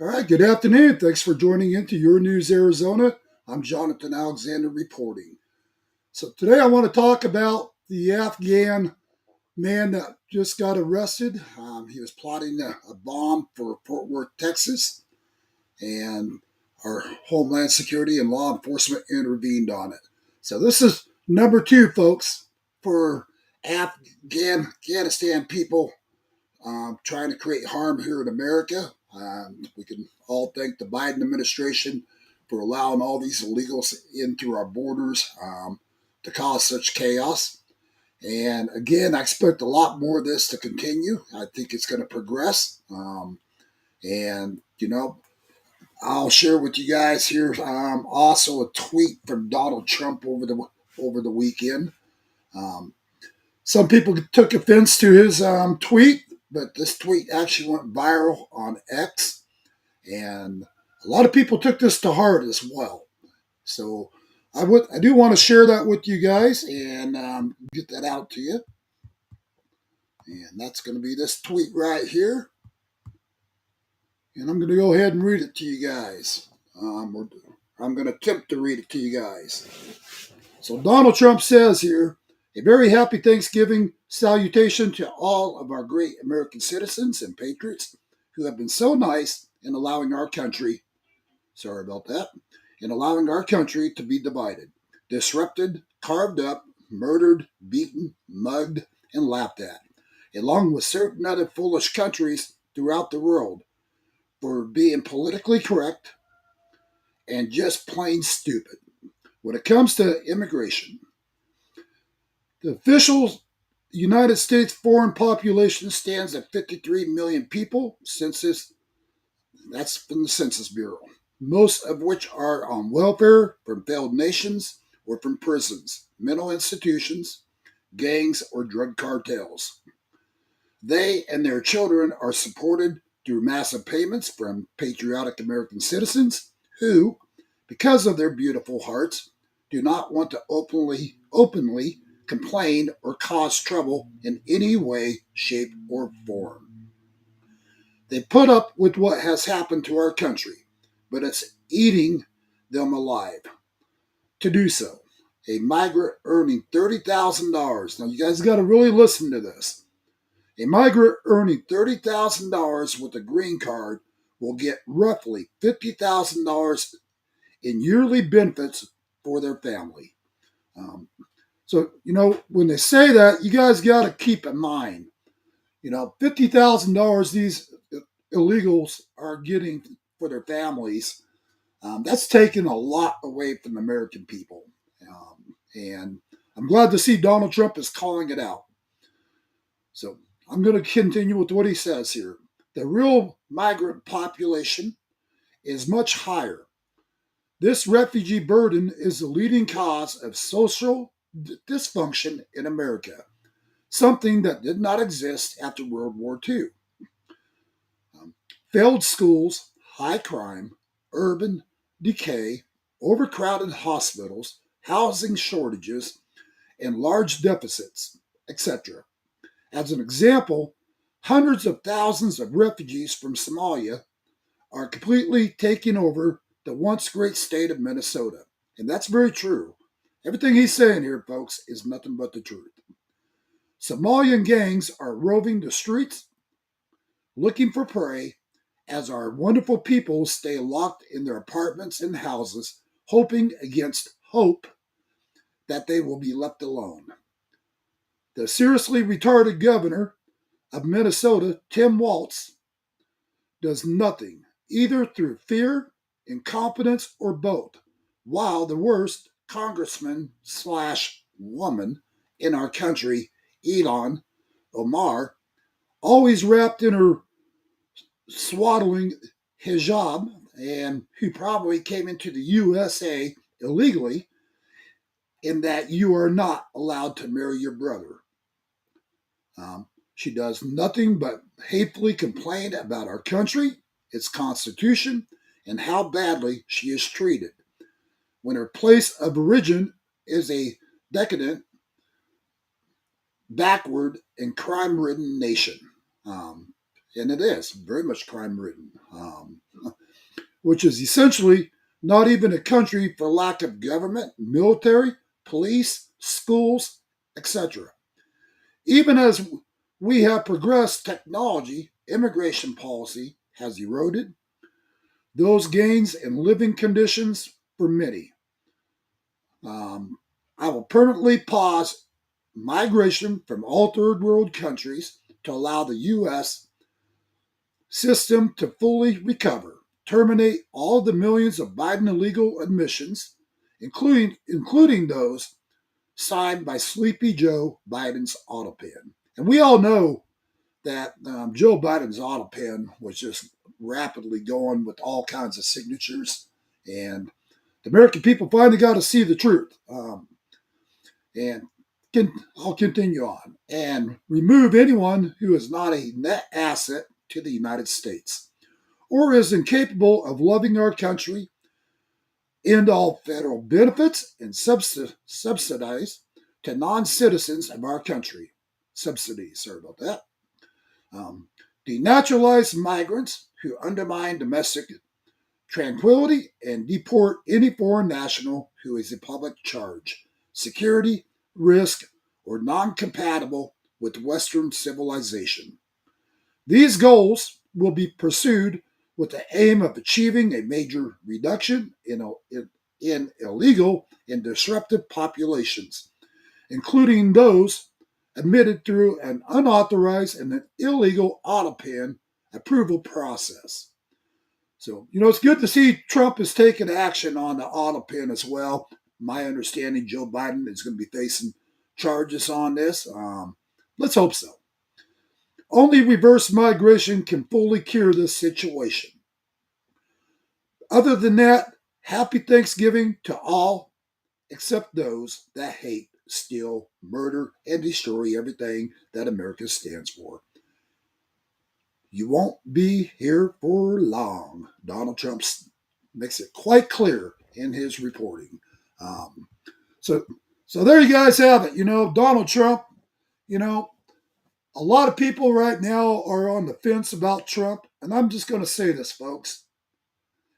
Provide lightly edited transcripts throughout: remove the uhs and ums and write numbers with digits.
All right, good afternoon. Thanks for joining into Your News Arizona. I'm Jonathan Alexander reporting. So today I want to talk about the Afghan man that just got arrested. He was plotting a bomb for Fort Worth, Texas, and our Homeland Security and law enforcement intervened on it. So this is number two, folks, for Afghanistan people trying to create harm here in America. We can all thank the Biden administration for allowing all these illegals in through our borders to cause such chaos. And again, I expect a lot more of this to continue. I think it's going to progress. And, I'll share with you guys here also a tweet from Donald Trump over the weekend. Um, some people took offense to his tweet, but this tweet actually went viral on X, and a lot of people took this to heart as well. So I do want to share that with you guys and get that out to you. And that's going to be this tweet right here, and I'm going to go ahead and read it to you guys. I'm going to attempt to read it to you guys. So Donald Trump says here, a very happy Thanksgiving salutation to all of our great American citizens and patriots who have been so nice in allowing our country, sorry about that, in allowing our country to be divided, disrupted, carved up, murdered, beaten, mugged, and laughed at, along with certain other foolish countries throughout the world for being politically correct and just plain stupid. When it comes to immigration, the official United States foreign population stands at 53 million people. That's from the Census Bureau, most of which are on welfare from failed nations or from prisons, mental institutions, gangs, or drug cartels. They and their children are supported through massive payments from patriotic American citizens who, because of their beautiful hearts, do not want to openly complain or cause trouble in any way, shape, or form. They put up with what has happened to our country, but it's eating them alive to do so. A migrant earning $30,000. Now, you guys got to really listen to this. A migrant earning $30,000 with a green card will get roughly $50,000 in yearly benefits for their family. So, when they say that, you guys got to keep in mind, $50,000 these illegals are getting for their families. That's taking a lot away from the American people. And I'm glad to see Donald Trump is calling it out. So I'm going to continue with what he says here. The real migrant population is much higher. This refugee burden is the leading cause of social dysfunction in America, something that did not exist after World War II. Failed schools, high crime, urban decay, overcrowded hospitals, housing shortages, and large deficits, etc. As an example, hundreds of thousands of refugees from Somalia are completely taking over the once great state of Minnesota. And that's very true. Everything he's saying here, folks, is nothing but the truth. Somalian gangs are roving the streets looking for prey as our wonderful people stay locked in their apartments and houses, hoping against hope that they will be left alone. The seriously retarded governor of Minnesota, Tim Walz, does nothing, either through fear, incompetence, or both, while the worst congressman slash woman in our country, Ilhan Omar, always wrapped in her swaddling hijab and who probably came into the USA illegally, in that you are not allowed to marry your brother. She does nothing but hatefully complain about our country, its constitution, and how badly she is treated, when her place of origin is a decadent, backward, and crime ridden nation. Um, and it is very much crime ridden, which is essentially not even a country for lack of government, military, police, schools, etc. Even as we have progressed technology, immigration policy has eroded those gains in living conditions for many. I will permanently pause migration from all third world countries to allow the U.S. system to fully recover, terminate all the millions of Biden illegal admissions, including those signed by Sleepy Joe Biden's auto pen. And we all know that Joe Biden's auto pen was just rapidly going with all kinds of signatures, and the American people finally got to see the truth. And I'll continue on and remove anyone who is not a net asset to the United States or is incapable of loving our country, end all federal benefits and subsidies to non-citizens of our country. Subsidies, sorry about that. Denaturalize migrants who undermine domestic tranquility and deport any foreign national who is a public charge, security, risk, or non-compatible with Western civilization. These goals will be pursued with the aim of achieving a major reduction in illegal and disruptive populations, including those admitted through an unauthorized and an illegal auto pen approval process. So, it's good to see Trump has taken action on the auto pen as well. My understanding, Joe Biden is going to be facing charges on this. Let's hope so. Only reverse migration can fully cure this situation. Other than that, happy Thanksgiving to all, except those that hate, steal, murder, and destroy everything that America stands for. You won't be here for long. Donald Trump makes it quite clear in his reporting. So there you guys have it. Donald Trump, a lot of people right now are on the fence about Trump. And I'm just going to say this, folks.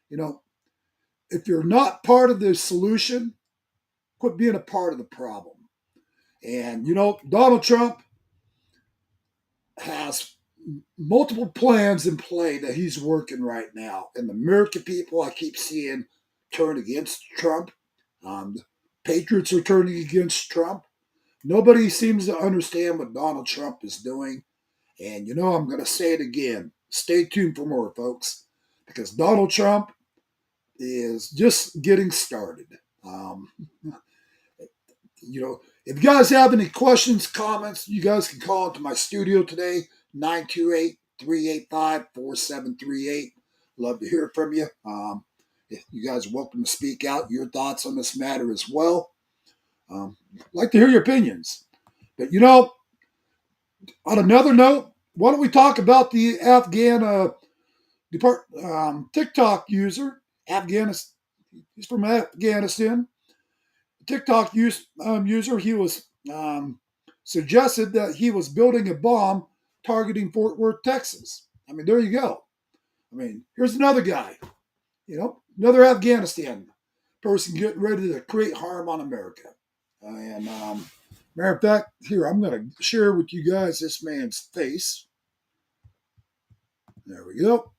If you're not part of the solution, quit being a part of the problem. And, Donald Trump has multiple plans in play that he's working right now. And the American people, I keep seeing turn against Trump. The patriots are turning against Trump. Nobody seems to understand what Donald Trump is doing. And, I'm going to say it again. Stay tuned for more, folks, because Donald Trump is just getting started. If you guys have any questions, comments, you guys can call into my studio today, 928-385-4738. Love to hear from you. You guys are welcome to speak out your thoughts on this matter as well. I'd like to hear your opinions. But, on another note, why don't we talk about the Afghan TikTok user, he's from Afghanistan. TikTok user, he was suggested that he was building a bomb targeting Fort Worth, Texas. There you go. Here's another guy, another Afghanistan person getting ready to create harm on America. And matter of fact, here, I'm going to share with you guys this man's face. There we go.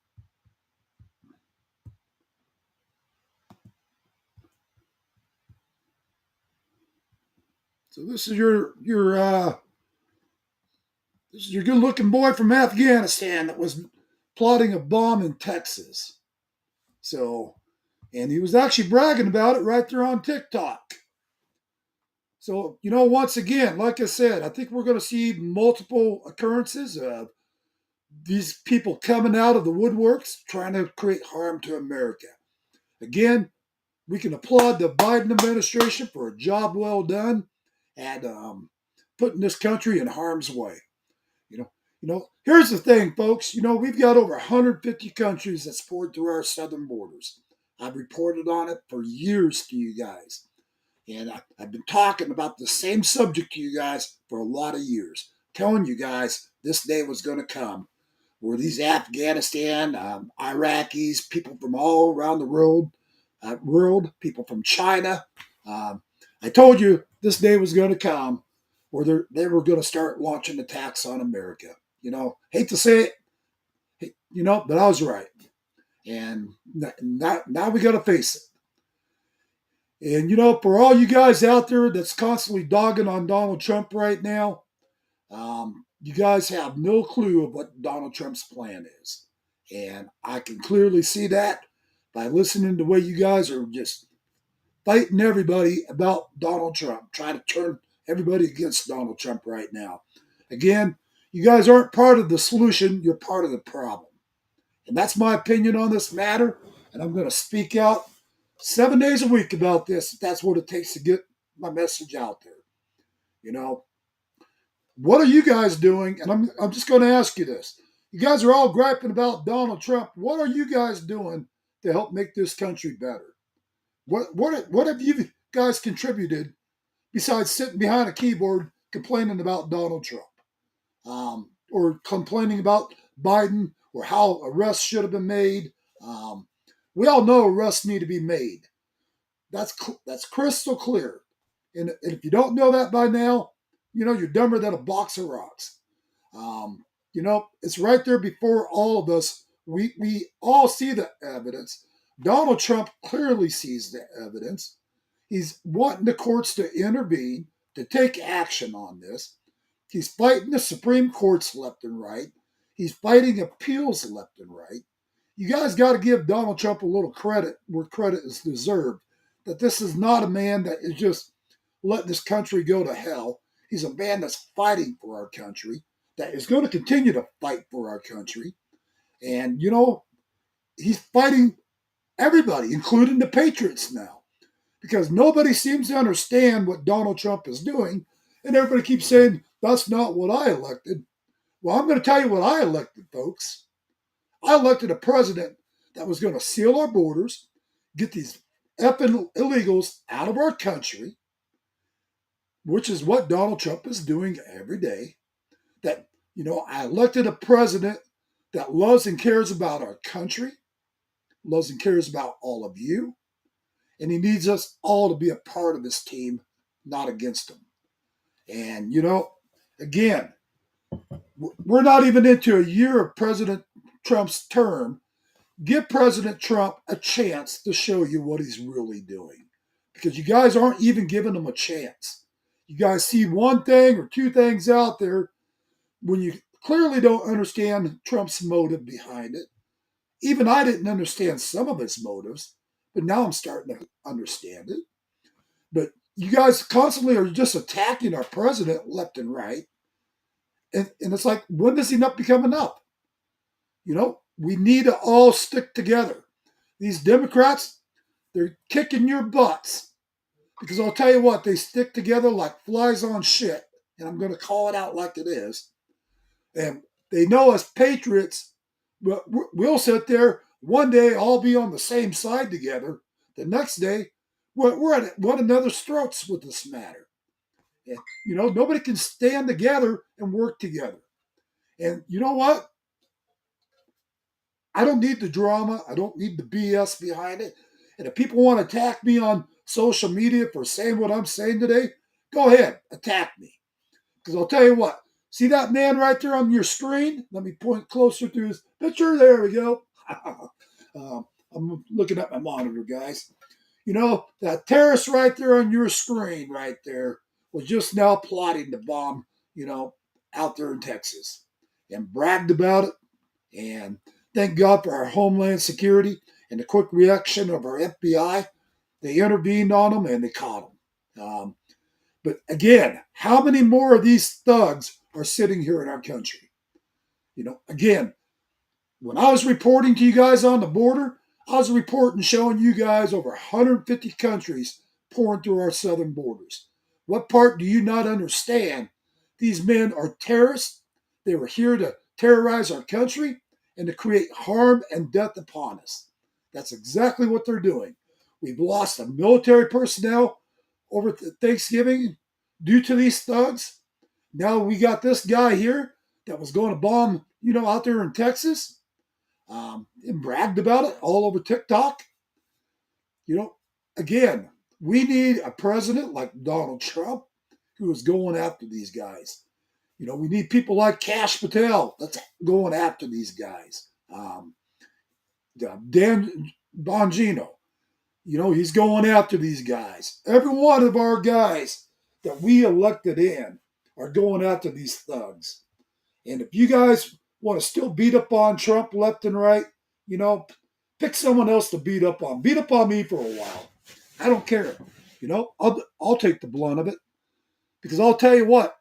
So this is your good looking boy from Afghanistan that was plotting a bomb in Texas. So, and he was actually bragging about it right there on TikTok. So, once again, like I said, I think we're going to see multiple occurrences of these people coming out of the woodworks trying to create harm to America. Again, we can applaud the Biden administration for a job well done at putting this country in harm's way. You know, Here's the thing, folks. We've got over 150 countries that support through our southern borders. I've reported on it for years to you guys. And I've been talking about the same subject to you guys for a lot of years, telling you guys this day was going to come where these Afghanistan, Iraqis, people from all around the world, people from China. I told you this day was going to come where they were going to start launching attacks on America. Hate to say it, but I was right. And now we got to face it. And, for all you guys out there that's constantly dogging on Donald Trump right now, you guys have no clue of what Donald Trump's plan is. And I can clearly see that by listening to the way you guys are just fighting everybody about Donald Trump, trying to turn everybody against Donald Trump right now. Again, you guys aren't part of the solution, you're part of the problem. And that's my opinion on this matter. And I'm going to speak out 7 days a week about this if that's what it takes to get my message out there. What are you guys doing? And I'm just going to ask you this. You guys are all griping about Donald Trump. What are you guys doing to help make this country better? What have you guys contributed besides sitting behind a keyboard complaining about Donald Trump? Or complaining about Biden or how arrests should have been made? We all know arrests need to be made. That's crystal clear. And if you don't know that by now, you're dumber than a box of rocks. It's right there before all of us. We all see the evidence. Donald Trump clearly sees the evidence. He's wanting the courts to intervene, to take action on this. He's fighting the Supreme Courts left and right. He's fighting appeals left and right. You guys got to give Donald Trump a little credit where credit is deserved. That this is not a man that is just letting this country go to hell. He's a man that's fighting for our country, that is going to continue to fight for our country. And, he's fighting everybody, including the patriots now, because nobody seems to understand what Donald Trump is doing. And everybody keeps saying, that's not what I elected. Well, I'm going to tell you what I elected, folks. I elected a president that was going to seal our borders, get these effing illegals out of our country, which is what Donald Trump is doing every day. That, I elected a president that loves and cares about our country, loves and cares about all of you, and he needs us all to be a part of his team, not against him. And, again, we're not even into a year of President Trump's term. Give President Trump a chance to show you what he's really doing, because you guys aren't even giving him a chance. You guys see one thing or two things out there when you clearly don't understand Trump's motive behind it. Even I didn't understand some of his motives, but now I'm starting to understand it. But you guys constantly are just attacking our president left and right. And it's like, when does enough become enough? We need to all stick together. These Democrats, they're kicking your butts. Because I'll tell you what, they stick together like flies on shit. And I'm going to call it out like it is. And they know us patriots, we'll sit there. One day, all be on the same side together. The next day, we're at one another's throats with this matter. And, nobody can stand together and work together. And you know what? I don't need the drama. I don't need the BS behind it. And if people want to attack me on social media for saying what I'm saying today, go ahead, attack me. Because I'll tell you what, see that man right there on your screen? Let me point closer to his picture. There we go. I'm looking at my monitor, guys. That terrorist right there on your screen right there. was just now plotting to bomb, out there in Texas, and bragged about it. And thank God for our Homeland Security and the quick reaction of our FBI. They intervened on them and they caught them. But again, how many more of these thugs are sitting here in our country? Again, when I was reporting to you guys on the border, I was reporting showing you guys over 150 countries pouring through our southern borders. What part do you not understand? These men are terrorists. They were here to terrorize our country and to create harm and death upon us. That's exactly what they're doing. We've lost a military personnel over Thanksgiving due to these thugs. Now we got this guy here that was going to bomb, out there in Texas, and bragged about it all over TikTok. You know, again, we need a president like Donald Trump who is going after these guys. We need people like Kash Patel that's going after these guys. Dan Bongino, he's going after these guys. Every one of our guys that we elected in are going after these thugs. And if you guys want to still beat up on Trump left and right, pick someone else to beat up on. Beat up on me for a while. I don't care. I'll take the blunt of it because I'll tell you what.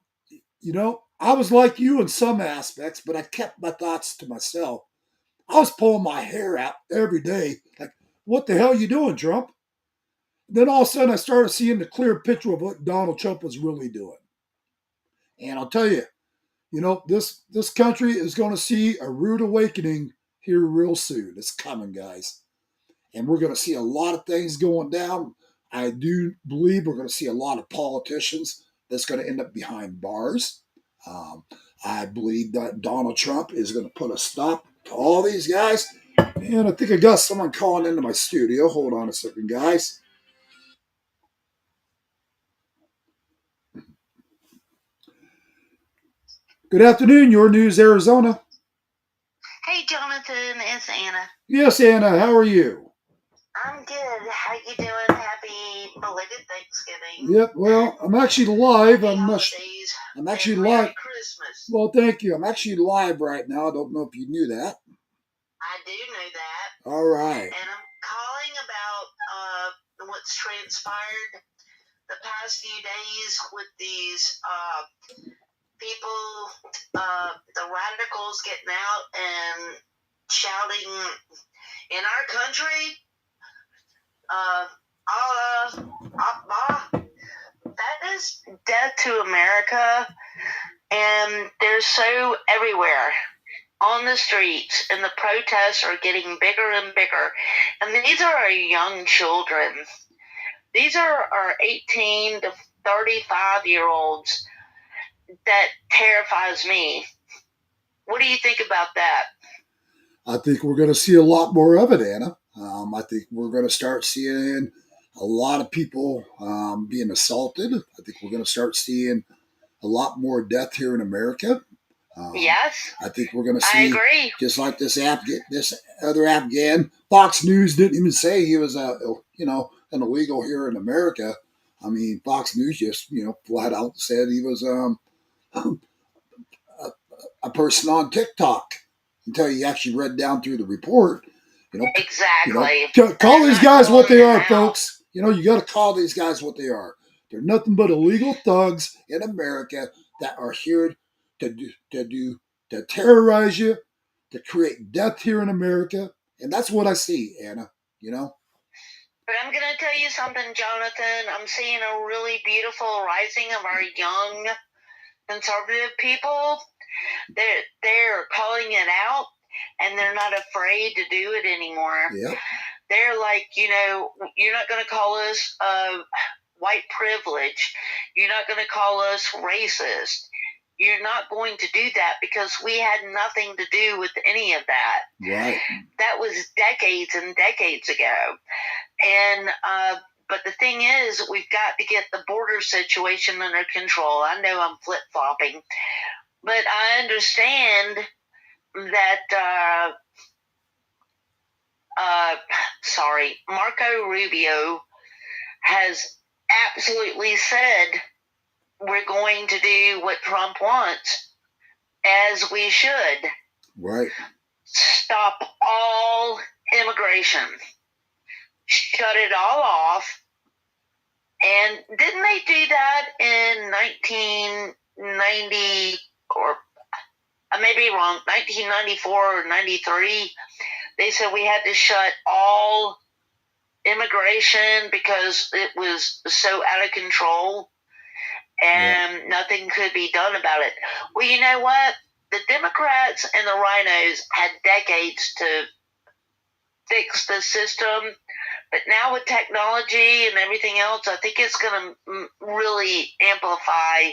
I was like you in some aspects, but I kept my thoughts to myself. I was pulling my hair out every day, like, what the hell are you doing, Trump? Then all of a sudden, I started seeing the clear picture of what Donald Trump was really doing. And I'll tell you, this country is going to see a rude awakening here real soon. It's coming, guys. And we're going to see a lot of things going down. I do believe we're going to see a lot of politicians that's going to end up behind bars. I believe that Donald Trump is going to put a stop to all these guys. And I think I got someone calling into my studio. Hold on a second, guys. Good afternoon, Your News, Arizona. Hey, Jonathan, it's Anna. Yes, Anna, how are you? I'm good. How you doing? Happy belated Thanksgiving. Yep, well, I'm actually live. Happy I'm holidays. actually and live. Merry Christmas. Well, thank you. I'm actually live right now. I don't know if you knew that. I do know that. All right. And I'm calling about what's transpired the past few days with these people, the radicals getting out and shouting in our country, that is death to America, and they're so everywhere on the streets, and the protests are getting bigger and bigger. And these are our young children. These are our 18 to 35-year-olds that terrifies me. What do you think about that? I think we're going to see a lot more of it, Anna. I think we're going to start seeing a lot of people being assaulted. I think we're going to start seeing a lot more death here in America. Yes, I think we're going to see. I agree. Just like this other Afghan. Fox News didn't even say he was an illegal here in America. I mean, Fox News just flat out said he was a person on TikTok until you actually read down through the report. Exactly. Call these guys what they are, folks. You got to call these guys what they are. They're nothing but illegal thugs in America that are here to terrorize you, to create death here in America, and that's what I see, Anna. But I'm going to tell you something, Jonathan. I'm seeing a really beautiful rising of our young conservative people. They're calling it out, and they're not afraid to do it anymore. Yep. They're like, you're not going to call us white privilege. You're not going to call us racist. You're not going to do that because we had nothing to do with any of that. Right. That was decades and decades ago. And but the thing is, we've got to get the border situation under control. I know I'm flip-flopping, but I understand that Marco Rubio has absolutely said we're going to do what Trump wants, as we should. Right. Stop all immigration. Shut it all off. And didn't they do that in 1990, or I may be wrong, 1994 or 93? They said we had to shut all immigration because it was so out of control and nothing could be done about it. Well, you know what? The Democrats and the rhinos had decades to fix the system, but now with technology and everything else, I think it's going to really amplify,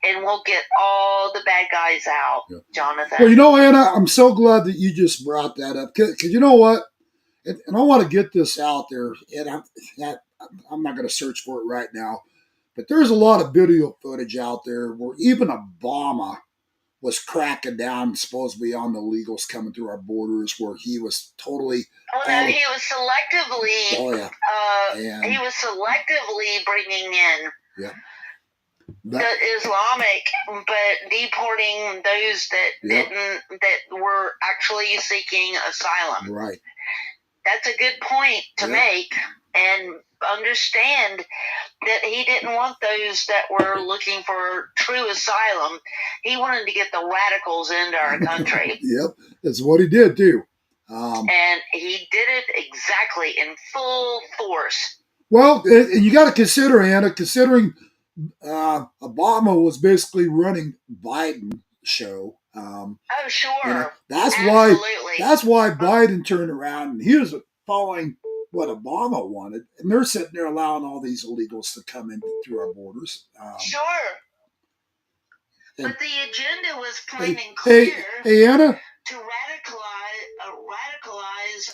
and we'll get all the bad guys out, Jonathan. Well, you know, Anna, I'm so glad that you just brought that up, because you know what? And I want to get this out there, and I'm not going to search for it right now, but there's a lot of video footage out there where even Obama was cracking down supposedly on the illegals coming through our borders, where he was totally. Oh no, he was selectively. Oh yeah. He was selectively bringing in. Yeah. The Islamic, but deporting those that didn't, that were actually seeking asylum. Right. That's a good point to make, and understand that he didn't want those that were looking for true asylum. He wanted to get the radicals into our country. Yep, that's what he did too. And he did it exactly in full force. Well, and you got to consider, Anna, considering Obama was basically running Biden's show. Oh, sure. You know, that's why Biden turned around and he was following what Obama wanted, and they're sitting there allowing all these illegals to come in through our borders. Sure. But the agenda was plain and clear. Hey, Anna. To radicalize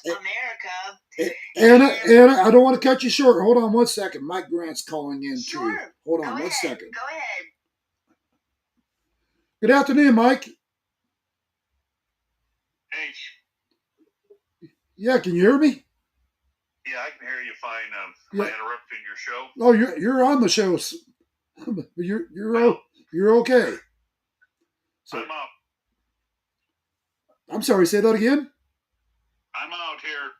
America. Anna, I don't want to cut you short. Hold on one second. Mike Grant's calling in too. Hold on one second. Go ahead. Good afternoon, Mike. Hey. Yeah, can you hear me? Yeah, I can hear you fine. Am I interrupting your show? Oh, you're on the show. You're okay. So, I'm sorry. Say that again. I'm out here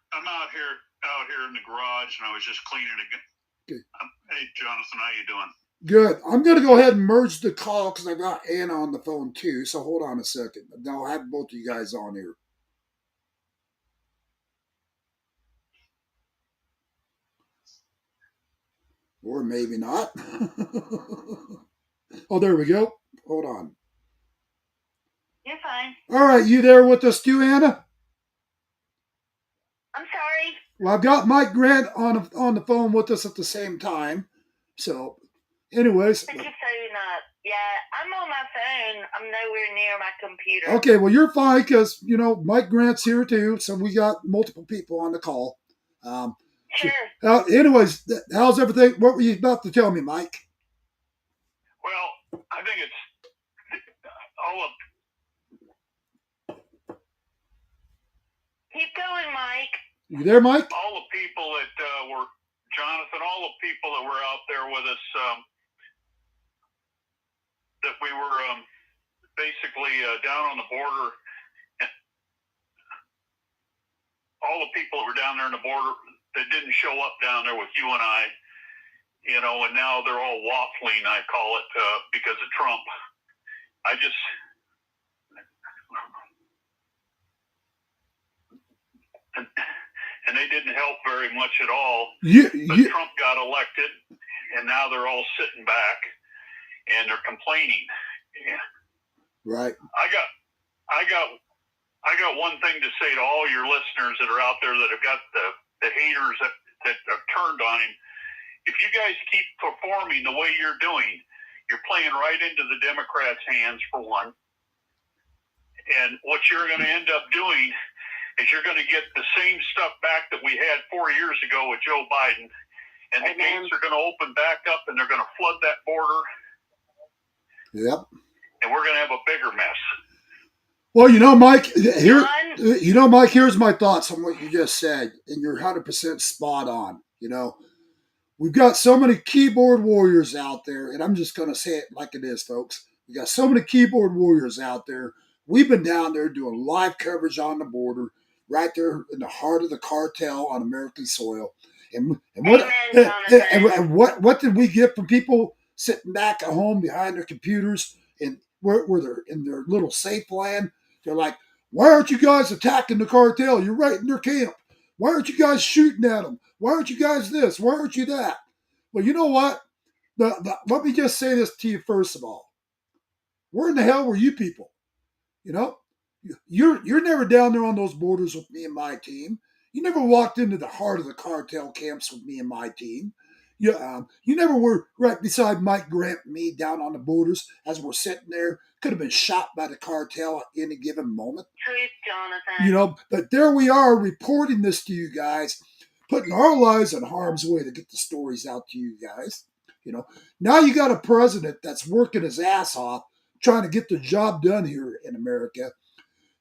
in the garage, and I was just cleaning again. Okay. Hey, Jonathan, how you doing? Good. I'm going to go ahead and merge the call because I've got Anna on the phone too. So hold on a second. Now I'll have both of you guys on here. Or maybe not. Oh, there we go. Hold on. You're fine. All right, you there with us too, Anna? I'm sorry. Well, I've got Mike Grant on the phone with us at the same time. So, anyways. Put your phone up. Yeah, I'm on my phone. I'm nowhere near my computer. Okay, well, you're fine because, you know, Mike Grant's here too. So we got multiple people on the call. Sure. Anyways, how's everything? What were you about to tell me, Mike? Well, I think it's all of. Keep going, Mike. You there, Mike? All the people that were, Jonathan, all the people that were out there with us, that we were basically down on the border, all the people that were down there on the border that didn't show up down there with you and I, you know, and now they're all waffling, I call it, because of Trump. And they didn't help very much at all. But Trump got elected, and now they're all sitting back, and they're complaining. Yeah. Right. I got one thing to say to all your listeners that are out there that have got the haters that have turned on him. If you guys keep performing the way you're doing, you're playing right into the Democrats' hands, for one. And what you're going to end up doing is you're going to get the same stuff back that we had 4 years ago with Joe Biden. And the gates are going to open back up, and they're going to flood that border. Yep. And we're going to have a bigger mess. Well, you know, Mike, Mike, here's my thoughts on what you just said. And you're 100% spot on. You know, we've got so many keyboard warriors out there, and I'm just going to say it like it is, folks. We got so many keyboard warriors out there. We've been down there doing live coverage on the border, right there in the heart of the cartel on American soil. And what Amen, Jonathan. what did we get from people sitting back at home behind their computers and where they're in their little safe land? They're like, why aren't you guys attacking the cartel? You're right in their camp. Why aren't you guys shooting at them? Why aren't you guys this? Why aren't you that? Well, you know what? Let me just say this to you first of all. Where in the hell were you people? You know, you're never down there on those borders with me and my team. You never walked into the heart of the cartel camps with me and my team. You never were right beside Mike Grant and me down on the borders as we're sitting there. Could have been shot by the cartel at any given moment. Truth, Jonathan. You know, but there we are reporting this to you guys, putting our lives in harm's way to get the stories out to you guys. You know, now you got a president that's working his ass off trying to get the job done here in America.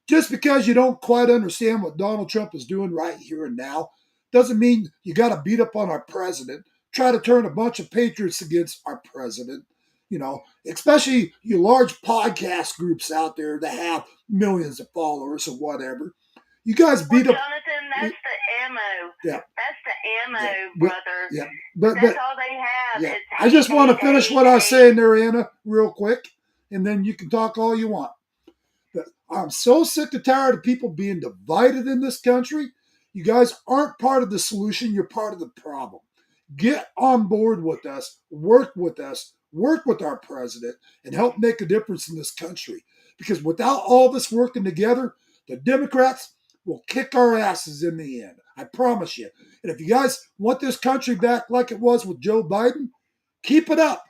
Just because you don't quite understand what Donald Trump is doing right here and now doesn't mean you got to beat up on our president, try to turn a bunch of patriots against our president. You know, especially you large podcast groups out there that have millions of followers or whatever. You guys beat up. Jonathan, that's the ammo. Yeah. That's the ammo, Yeah. brother. Yeah. That's all they have. Yeah. Is I just want to finish what I was hate. saying there, Anna, real quick, and then you can talk all you want. But I'm so sick and tired of people being divided in this country. You guys aren't part of the solution. You're part of the problem. Get on board with us, work with our president, and help make a difference in this country. Because without all this working together, the Democrats will kick our asses in the end. I promise you. And if you guys want this country back like it was with Joe Biden, keep it up.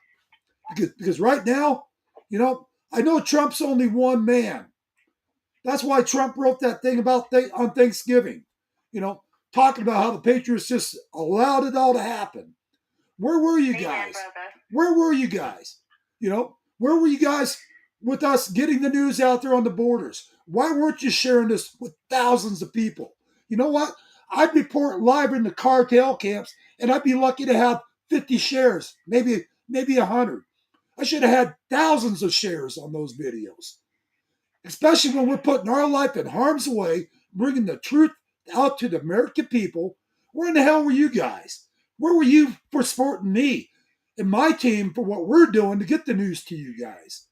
Because right now, you know, I know Trump's only one man. That's why Trump wrote that thing about on Thanksgiving, you know, talking about how the Patriots just allowed it all to happen. Where were you guys? Where were you guys? You know, where were you guys with us getting the news out there on the borders? Why weren't you sharing this with thousands of people? You know what? I'd report live in the cartel camps, and I'd be lucky to have 50 shares, maybe 100. I should have had thousands of shares on those videos. Especially when we're putting our life in harm's way, bringing the truth out to the American people. Where in the hell were you guys? Where were you for supporting me and my team for what we're doing to get the news to you guys?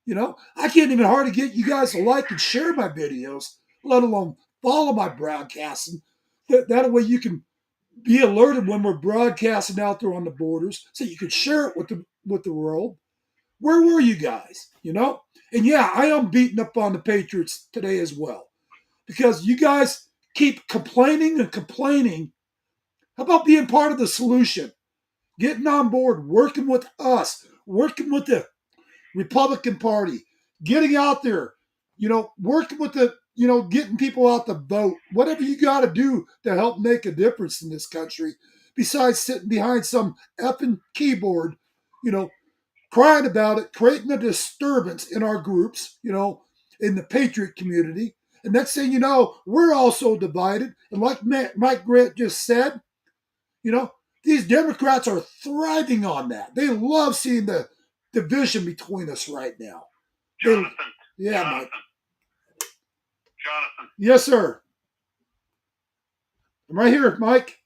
You know, I can't even hardly get you guys to like and share my videos, let alone follow my broadcasting. That way you can be alerted when we're broadcasting out there on the borders, so you can share it with the world. Where were you guys? You know? And yeah, I am beating up on the Patriots today as well. Because you guys keep complaining and complaining. How about being part of the solution? Getting on board, working with us, working with the Republican Party, getting out there, you know, working with the, you know, getting people out to vote. Whatever you got to do to help make a difference in this country, besides sitting behind some effing keyboard, you know, crying about it, creating a disturbance in our groups, you know, in the patriot community. And next thing you know, we're also divided. And like Mike Grant just said, you know, these Democrats are thriving on that. They love seeing the division between us right now. Jonathan. Yeah, Jonathan. Mike. Jonathan. Yes, sir. I'm right here, Mike.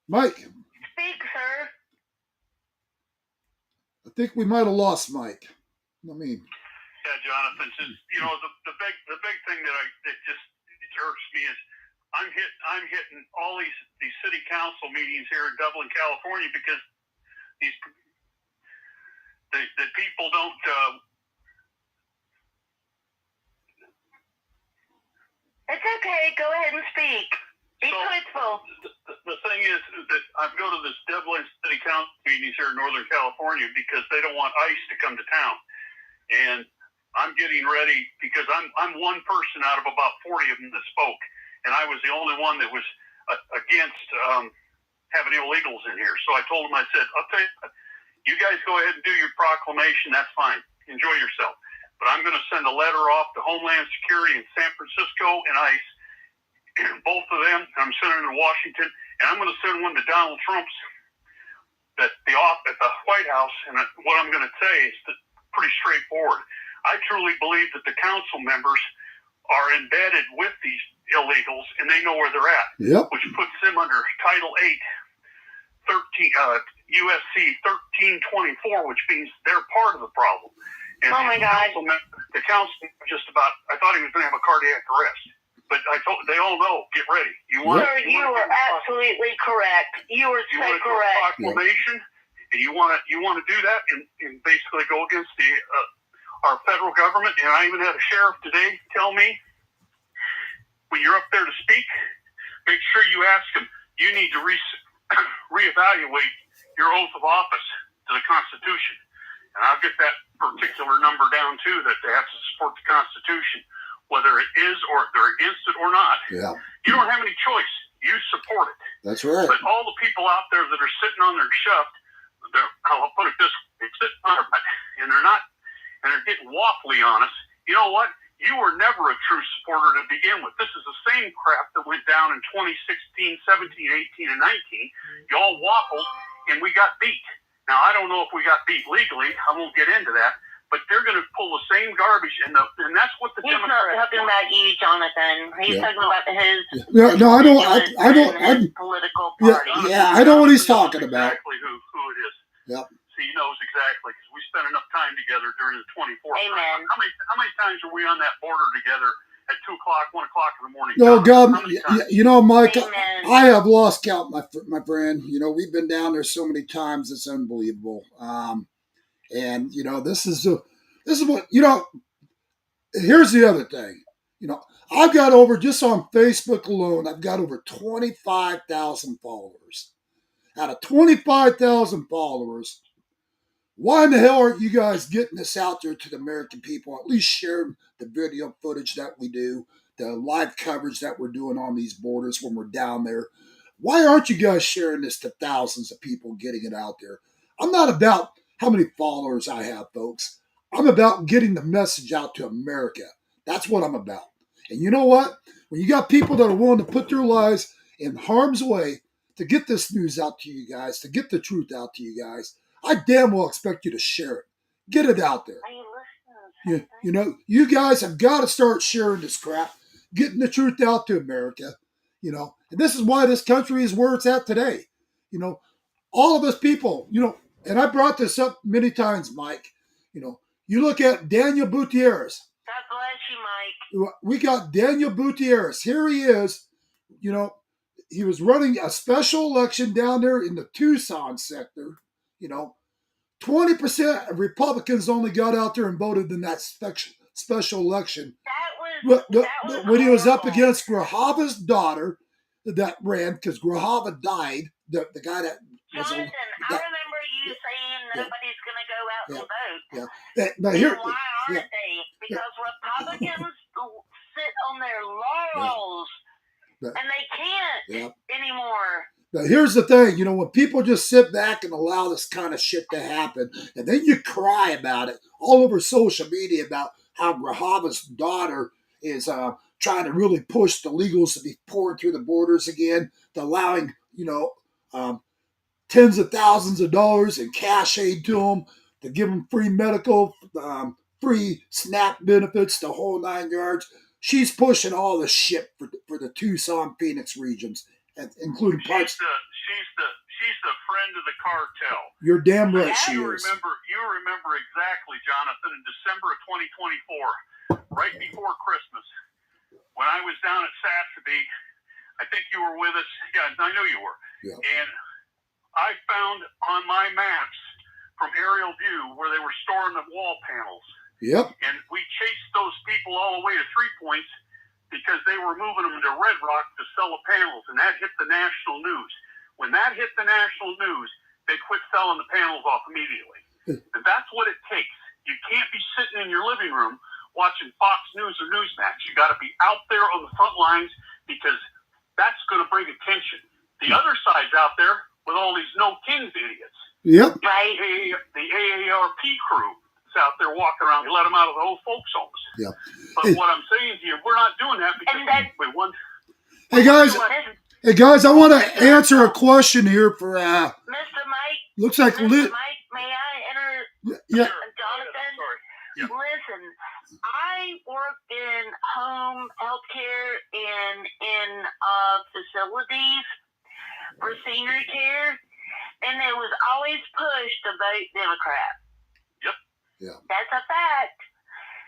Mike. Speak, sir. I think we might have lost Mike. I mean, yeah, Jonathan. You know, the big thing that just irks me is I'm hitting all these city council meetings here in Dublin, California, because the people don't. It's okay. Go ahead and speak. Be truthful. The thing is that I go to this Dublin City Council meetings here in Northern California because they don't want ICE to come to town, and I'm getting ready because I'm one person out of about 40 of them that spoke, and I was the only one that was against having illegals in here. So I told them, I said, I'll tell you guys go ahead and do your proclamation. That's fine. Enjoy yourself. But I'm going to send a letter off to Homeland Security in San Francisco and ICE both of them. I'm sending them to Washington, and I'm going to send one to Donald Trump's at the White House. And what I'm going to say is pretty straightforward. I truly believe that the council members are embedded with these illegals, and they know where they're at, which puts them under Title 8, USC 1324, which means they're part of the problem. And oh my God! The council just about, I thought he was going to have a cardiac arrest. But they all know, get ready. You were absolutely correct. You were so correct. A proclamation, and you want to do that and basically go against our federal government. And I even had a sheriff today tell me, when you're up there to speak, make sure you ask him, you need to reevaluate your oath of office to the Constitution. And I'll get that particular number down, too, that they have to support the Constitution, whether it is or they're against it or not. Yeah. You don't have any choice. You support it. That's right. But all the people out there that are sitting on their shuft, I'll put it this way, they're sitting on their butt, and they're getting waffly on us. You know what? You were never a true supporter to begin with. This is the same crap that went down in 2016, 17, 18, and 19. Y'all waffled, and we got beat. Now, I don't know if we got beat legally. I won't get into that. But they're going to pull the same garbage, and that's what the Democrats. He's not talking about you, Jonathan. He's talking about his. No, I don't. Political party. I know what he's talking about. Exactly who it is. Yep. So he knows exactly, because we spent enough time together during the 24th. Amen. How many times were we on that border together at 2 o'clock, 1 o'clock in the morning? Oh God, you know, Mike, Amen. I have lost count, my friend. You know, we've been down there so many times; it's unbelievable. And you know, this is what, you know. Here's the other thing. You know, I've got over, just on Facebook alone, I've got over 25,000 followers. Out of 25,000 followers, why in the hell aren't you guys getting this out there to the American people? At least share the video footage that we do, the live coverage that we're doing on these borders when we're down there. Why aren't you guys sharing this to thousands of people, getting it out there? I'm not about how many followers I have, folks. I'm about getting the message out to America. That's what I'm about. And you know what? When you got people that are willing to put their lives in harm's way to get this news out to you guys, to get the truth out to you guys, I damn well expect you to share it. Get it out there. Are you listening? You know, you guys have got to start sharing this crap, getting the truth out to America. You know, and this is why this country is where it's at today. You know, all of us people, you know, and I brought this up many times, Mike. You know, you look at Daniel Gutierrez. God bless you, Mike. We got Daniel Gutierrez. Here he is. You know, he was running a special election down there in the Tucson sector. You know, 20% of Republicans only got out there and voted in that special election. That was when he was up against Grijalva's daughter that ran, because Grijalva died. The guy that was Jonathan, I remember you saying nobody's going to go out and vote. Yeah. Now here, why aren't they? Because Republicans sit on their laurels, and they can't anymore. Now, here's the thing, you know, when people just sit back and allow this kind of shit to happen, and then you cry about it all over social media about how Grijalva's daughter is trying to really push the legals to be poured through the borders again, to allowing, you know, tens of thousands of dollars in cash aid to them, to give them free medical, free SNAP benefits, the whole 9 yards. She's pushing all the shit for the Tucson, Phoenix regions, including parts. She's the friend of the cartel. You're damn right she is. You remember exactly, Jonathan, in December of 2024, right before Christmas, when I was down at Sassabee. I think you were with us. Yeah, I know you were. Yeah. And I found on my maps from aerial view where they were storing the wall panels. Yep. And we chased those people all the way to 3 Points because they were moving them to Red Rock to sell the panels, and that hit the national news. When that hit the national news, they quit selling the panels off immediately. And that's what it takes. You can't be sitting in your living room watching Fox News or Newsmax. You got to be out there on the front lines, because that's going to bring attention. The other side's out there with all these no kings idiots. Yep. The AARP crew is out there walking around. You let them out of the old folks' homes. Yeah. But what I'm saying to you, we're not doing that because we won. Hey guys, I want to answer a question here for Mr. Mike. looks like Mr. Mike, may I enter? yeah. Jonathan, Yeah. listen, I worked in home health care and in facilities for senior care, and it was always pushed to vote Democrat. Yep. Yeah. That's a fact.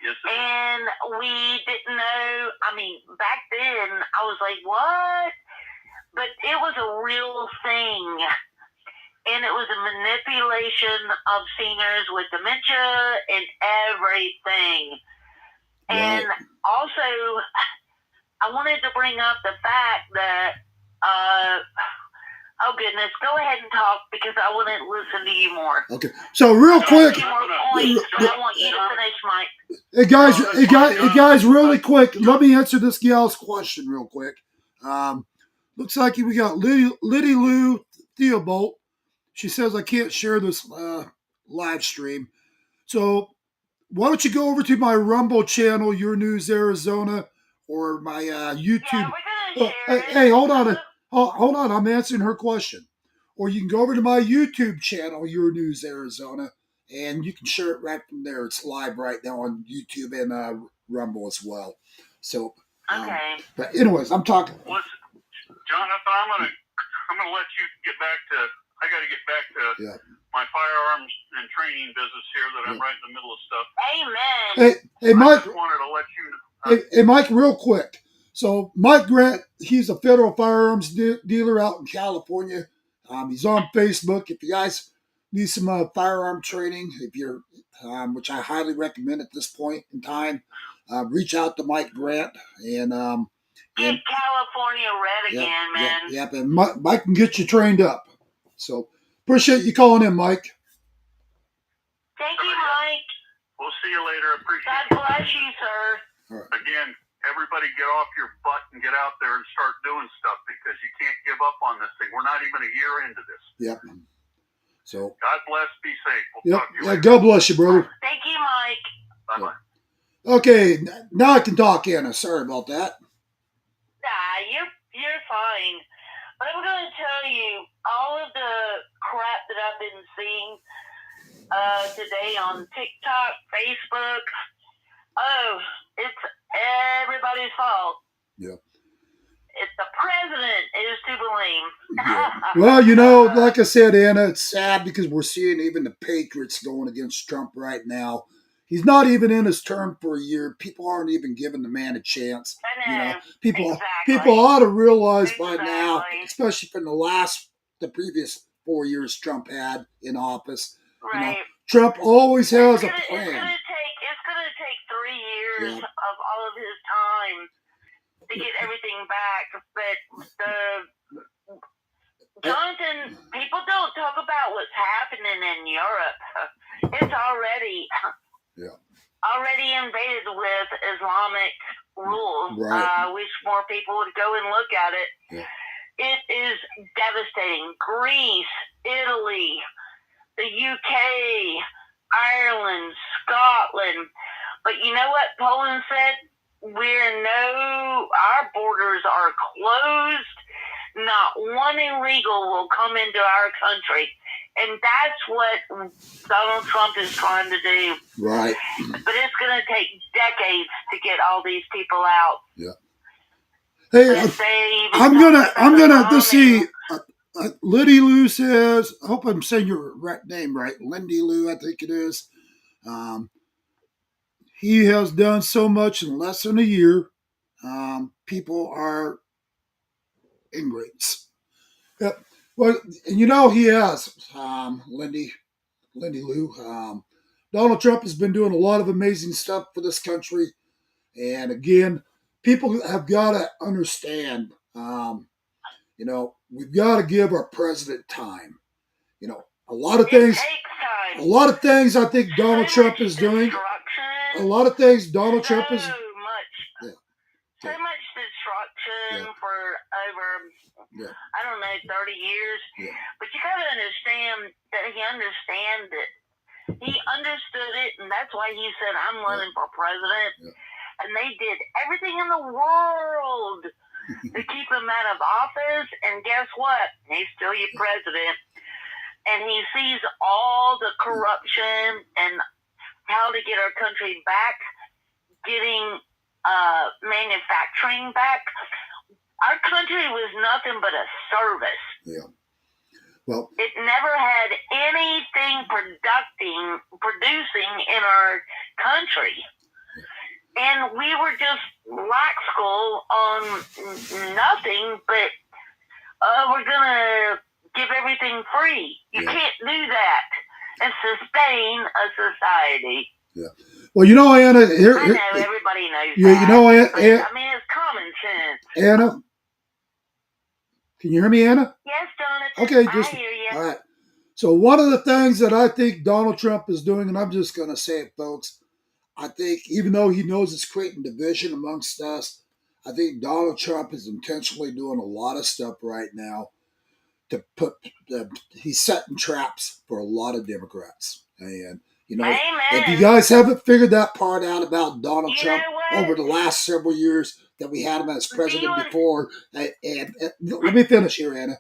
Yes. And we didn't know. I mean, back then, I was like, what? But it was a real thing. And it was a manipulation of seniors with dementia and everything. Right. And also, I wanted to bring up the fact that, oh goodness, go ahead and talk because I want to listen to you more. Okay. So real quick. I have more points, but I want you to finish, Mike. Hey guys, really quick. Let me answer this gal's question real quick. Looks like we got Liddy Lou Theobald. She says I can't share this live stream. So why don't you go over to my Rumble channel, Your News Arizona, or my YouTube. Yeah, we're gonna share it. Hey, hold on. Hold on. I'm answering her question. Or you can go over to my YouTube channel, Your News Arizona, and you can share it right from there. It's live right now on YouTube and Rumble as well. So, Okay. But anyways, I'm talking. Listen, Jonathan, I'm gonna let you get back to. I got to get back to my firearms and training business here. That I'm right in the middle of stuff. Amen. Hey, Mike. I just wanted to let you. Hey, Mike, real quick. So Mike Grant, he's a federal firearms dealer out in California. He's on Facebook. If you guys need some firearm training, if you're, which I highly recommend at this point in time, reach out to Mike Grant and Get California red again, man. Yep, and Mike can get you trained up. So appreciate you calling in, Mike. Thank you, Mike. We'll see you later. Appreciate it. God bless you, sir. All right. Again, everybody get off your butt and get out there and start doing stuff because you can't give up on this thing. We're not even a year into this. Yep. So God bless. Be safe. We'll talk to you later. God bless you, brother. Thank you, Mike. Bye-bye. Okay, now I can talk, Anna. Sorry about that. Nah, you're fine. But I'm going to tell you all of the crap that I've been seeing today on TikTok, Facebook. Oh, it's everybody's fault. Yeah. It's the president is to blame. Yeah. Well, like I said, Anna, it's sad because we're seeing even the Patriots going against Trump right now. He's not even in his term for a year. People aren't even giving the man a chance. I know. People Exactly. ought to realize by now, Exactly. especially from the previous 4 years Trump had in office. Right. Trump always has a plan. It's gonna take 3 years of all of his time to get everything back. But Jonathan, people don't talk about what's happening in Europe. It's already invaded with Islamic rule. Right. Wish more people would go and look at it. Yeah. It is devastating. Greece, Italy, the UK, Ireland, Scotland. But you know what Poland said? Our borders are closed. Not one illegal will come into our country. And that's what Donald Trump is trying to do. Right. But it's going to take decades to get all these people out. Yeah. Hey, I'm gonna let's see. Liddy Lou says, I hope I'm saying your name right. Lindy Lou, I think it is. He has done so much in less than a year. People are ingrates. Yep. Well, and he has, Lindy Lou. Donald Trump has been doing a lot of amazing stuff for this country. And again, people have got to understand, we've got to give our president time. A lot of things I think Donald Trump is doing. A lot of things Donald Trump is. So much destruction for over, I don't know, 30 years. Yeah. But you got to understand that he understands it. He understood it, and that's why he said, I'm running for president. Yeah. And they did everything in the world to keep him out of office. And guess what? He's still your president. And he sees all the corruption and how to get our country back, getting manufacturing back. Our country was nothing but a service. Yeah. Well, it never had anything producing in our country. And we were just laxcal on nothing, but we're going to give everything free. You can't do that and sustain a society. Yeah. Well, you know, Anna. I know everybody knows that. You know, Anna. I mean, it's common sense. Anna, can you hear me, Anna? Yes, Jonathan. Okay, I hear you. All right. So one of the things that I think Donald Trump is doing, and I'm just going to say it, folks, I think even though he knows it's creating division amongst us, I think Donald Trump is intentionally doing a lot of stuff right now to put, he's setting traps for a lot of Democrats. And, you know, Amen. if you guys haven't figured that part out about Donald You Trump know what? over the last several years that we had him as president before, and let me finish here, Anna.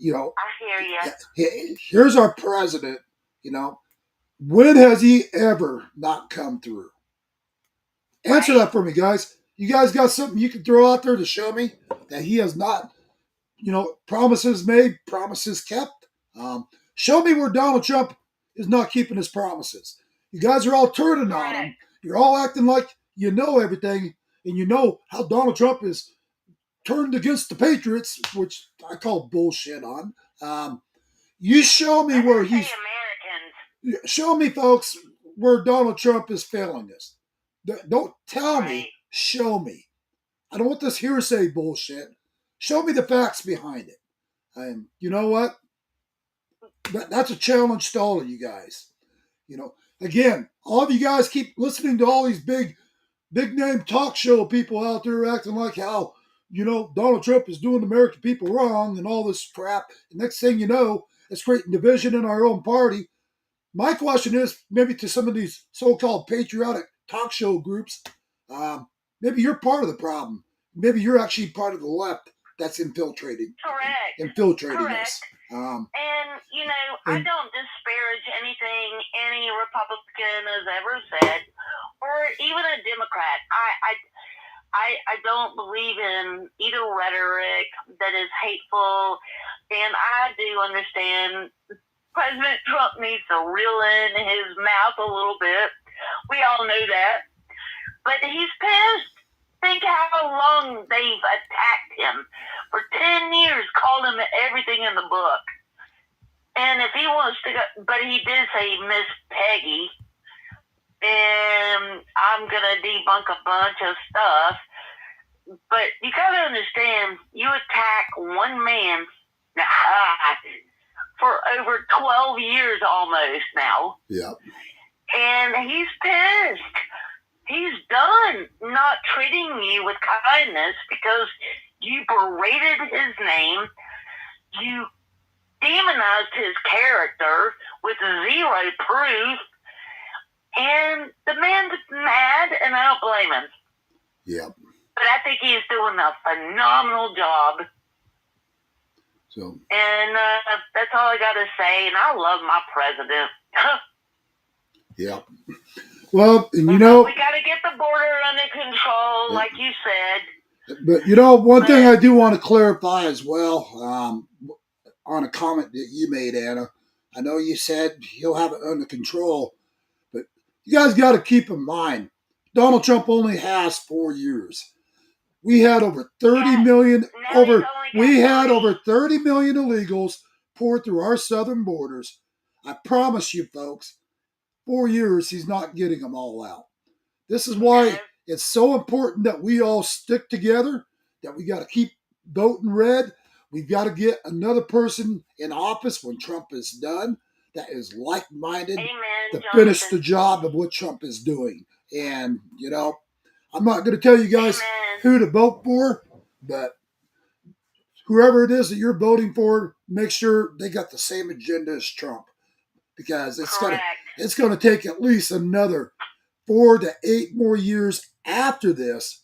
You know, I hear you. Here's our president, you know. When has he ever not come through? Answer that for me, guys. You guys got something you can throw out there to show me that he has not, you know, promises made, promises kept? Show me where Donald Trump is not keeping his promises. You guys are all turning on him. You're all acting like you know everything, and you know how Donald Trump is turned against the Patriots, which I call bullshit on. You show me where he's... Americans. Show me, folks, where Donald Trump is failing us. Don't tell me. Show me. I don't want this hearsay bullshit. Show me the facts behind it. And you know what? That's a challenge to all of you guys. You know, again, all of you guys keep listening to all these big name talk show people out there acting like how, you know, Donald Trump is doing the American people wrong and all this crap. The next thing you know, it's creating division in our own party. My question is, maybe to some of these so-called patriotic talk show groups, maybe you're part of the problem. Maybe you're actually part of the left that's infiltrating us. And, you know, I don't disparage anything any Republican has ever said, or even a Democrat. I don't believe in either rhetoric that is hateful, and I do understand President Trump needs to reel in his mouth a little bit. We all know that. But he's pissed. Think how long they've attacked him. For 10 years, called him everything in the book. And if he wants to go, but he did say Miss Peggy, and I'm going to debunk a bunch of stuff. But you got to understand, you attack one man for over 12 years almost now. Yeah. And he's pissed. He's done not treating you with kindness because you berated his name. You demonized his character with zero proof. And the man's mad, and I don't blame him. Yeah. But I think he's doing a phenomenal job. So. And that's all I got to say. And I love my president. Yeah. Well, and you know, we got to get the border under control, like you said. But you know, one thing I do want to clarify as well, on a comment that you made, Anna. I know you said he'll have it under control, but you guys got to keep in mind, Donald Trump only has 4 years. We had over 30 million over 30 million illegals poured through our southern borders. I promise you, folks, 4 years he's not getting them all out. This is why it's so important that we all stick together, that we got to keep voting red. We've got to get another person in office when Trump is done that is like-minded to finish the job of what Trump is doing. And, you know, I'm not going to tell you guys who to vote for, but whoever it is that you're voting for, make sure they got the same agenda as Trump, because it's going to take at least another 4 to 8 more years after this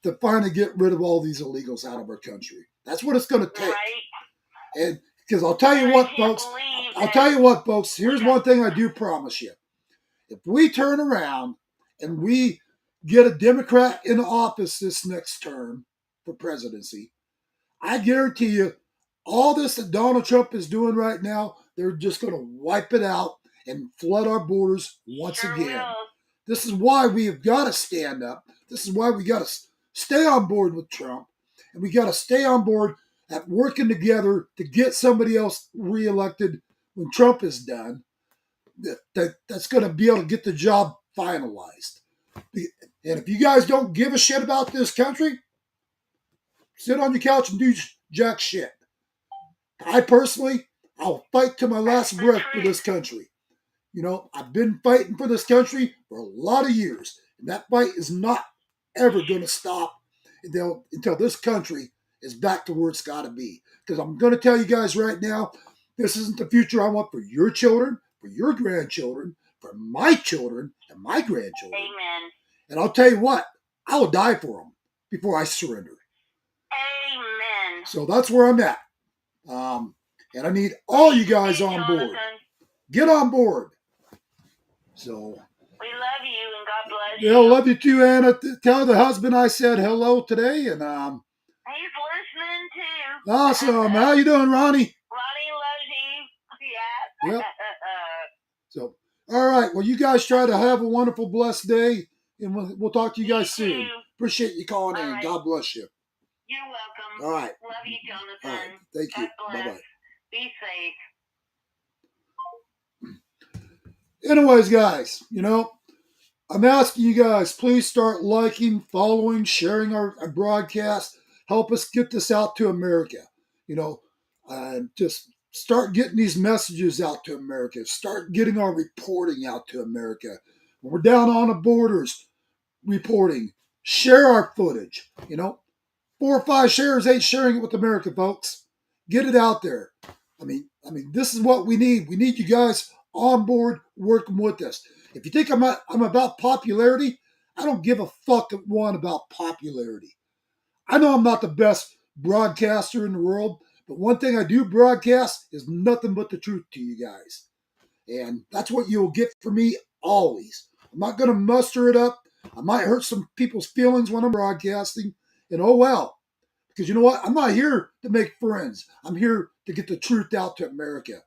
to finally get rid of all these illegals out of our country. That's what it's going to take. Right. And because I'll tell you what, folks. Here's one thing I do promise you. If we turn around and we get a Democrat in office this next term for presidency, I guarantee you all this that Donald Trump is doing right now, they're just going to wipe it out and flood our borders once again. Will. This is why we have got to stand up. This is why we got to stay on board with Trump. And we got to stay on board at working together to get somebody else reelected when Trump is done. That's going to be able to get the job finalized. And if you guys don't give a shit about this country, sit on your couch and do jack shit. I personally, I'll fight to my last breath for this country. You know, I've been fighting for this country for a lot of years. And that fight is not ever going to stop until this country is back to where it's got to be. Because I'm going to tell you guys right now, this isn't the future I want for your children, for your grandchildren, for my children and my grandchildren. Amen. And I'll tell you what, I will die for them before I surrender. Amen. So that's where I'm at. And I need all you guys on board. Jonathan, Get on board. So, we love you and God bless yeah, you. love you too, Anna. Tell the husband I said hello today. And He's listening too. awesome. How you doing, Ronnie? Ronnie loves you. Yeah. Yep. So, all right. Well, you guys try to have a wonderful, blessed day. And we'll talk to you guys soon. too. Appreciate you calling All in. right. God bless you. You're welcome. All right. Love you, All right. Jonathan. Thank you. God bless. Bye-bye. Be safe. Anyways, guys, you know, I'm asking you guys, please start liking, following, sharing our broadcast. Help us get this out to America. You know, just start getting these messages out to America. Start getting our reporting out to America. When we're down on the borders reporting, share our footage. You know, 4 or 5 shares ain't sharing it with America, folks. Get it out there. I mean, this is what we need. We need you guys on board working with us. If you think I'm about popularity, I don't give a fuck one about popularity. I know I'm not the best broadcaster in the world, but one thing I do broadcast is nothing but the truth to you guys. And that's what you'll get from me always. I'm not going to muster it up. I might hurt some people's feelings when I'm broadcasting, and oh well. Because you know what? I'm not here to make friends. I'm here to get the truth out to America.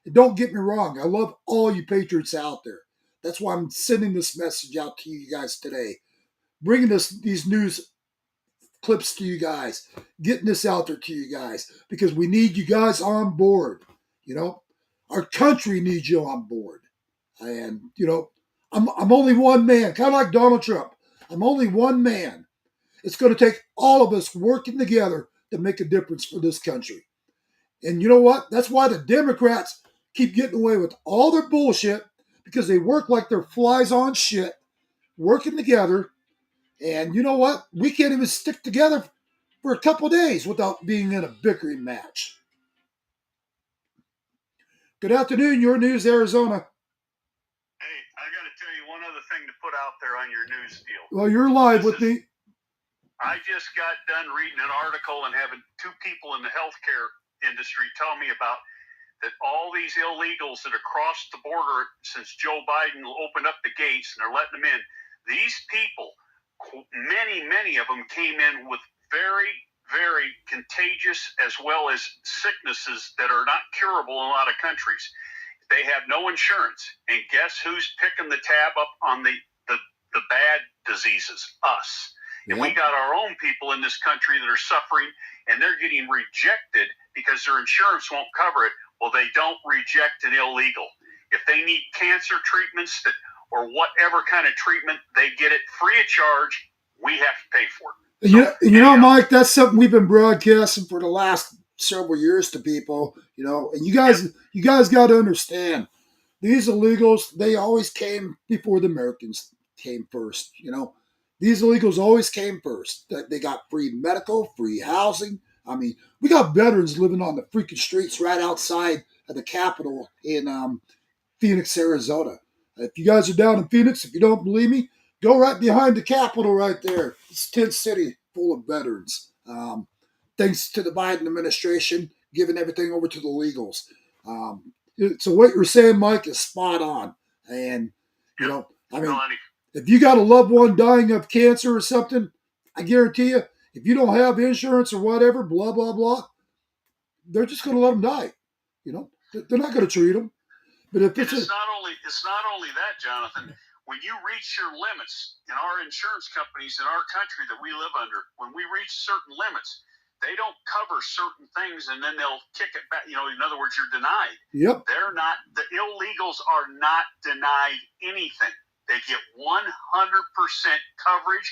And don't get me wrong. I love all you patriots out there. That's why I'm sending this message out to you guys today. Bringing these news clips to you guys. Getting this out there to you guys. Because we need you guys on board. You know? Our country needs you on board. And, you know, I'm only one man. Kind of like Donald Trump. I'm only one man. It's going to take all of us working together to make a difference for this country. And you know what? That's why the Democrats keep getting away with all their bullshit, because they work like they're flies on shit, working together. And you know what? We can't even stick together for a couple days without being in a bickering match. Good afternoon, Your News, Arizona. Hey, I got to tell you one other thing to put out there on your news deal. Well, you're live with me. I just got done reading an article and having 2 people in the healthcare industry tell me about that all these illegals that have crossed the border since Joe Biden opened up the gates and they're letting them in. These people, many of them came in with very, very contagious as well as sicknesses that are not curable in a lot of countries. They have no insurance. And guess who's picking the tab up on the bad diseases? Us. And we got our own people in this country that are suffering, and they're getting rejected because their insurance won't cover it. Well, they don't reject an illegal. If they need cancer treatments or whatever kind of treatment, they get it free of charge. We have to pay for it. You know, Mike, that's something we've been broadcasting for the last several years to people. You know, and you guys got to understand, these illegals, they always came before the Americans came first. You know, these illegals always came first. They got free medical, free housing. I mean, we got veterans living on the freaking streets right outside of the Capitol in Phoenix, Arizona. If you guys are down in Phoenix, if you don't believe me, go right behind the Capitol right there. It's Tent City full of veterans. Thanks to the Biden administration giving everything over to the illegals. So what you're saying, Mike, is spot on. And, you know, I mean, if you got a loved one dying of cancer or something, I guarantee you, if you don't have insurance or whatever, blah, blah, blah, they're just going to let them die. You know, they're not going to treat them. But if it's not only that, Jonathan. When you reach your limits in our insurance companies in our country that we live under, when we reach certain limits, they don't cover certain things and then they'll kick it back. You know, in other words, you're denied. Yep. They're not, the illegals are not denied anything. They get 100% coverage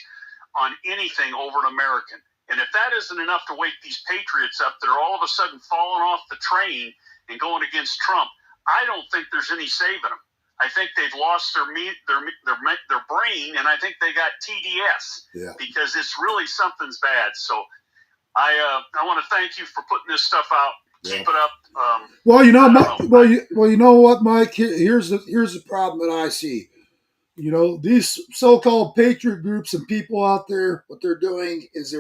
on anything over an American. And if that isn't enough to wake these patriots up that are all of a sudden falling off the train and going against Trump, I don't think there's any saving them. I think they've lost their brain, and I think they got TDS because it's really something's bad. So I want to thank you for putting this stuff out. Keep it up. Well, you know what, Mike? Here's the problem that I see. You know, these so-called patriot groups and people out there, what they're doing is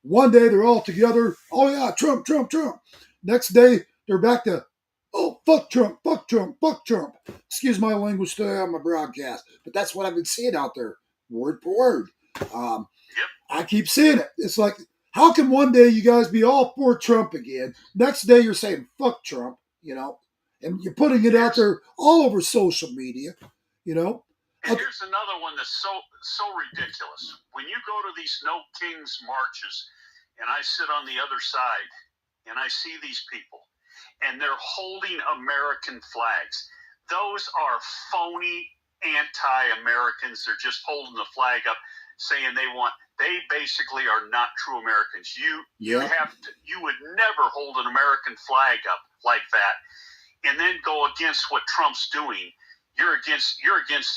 one day they're all together. Oh yeah, Trump, Trump, Trump. Next day they're back to, oh, fuck Trump, fuck Trump, fuck Trump. Excuse my language today on my broadcast, but that's what I've been seeing out there, word for word. I keep seeing it. It's like, how can one day you guys be all for Trump again? Next day you're saying fuck Trump, you know, and you're putting it out there all over social media, you know. And here's another one that's so ridiculous. When you go to these No Kings marches, and I sit on the other side, and I see these people, and they're holding American flags. Those are phony anti-Americans. They're just holding the flag up, saying they basically are not true Americans. You would never hold an American flag up like that and then go against what Trump's doing. You're against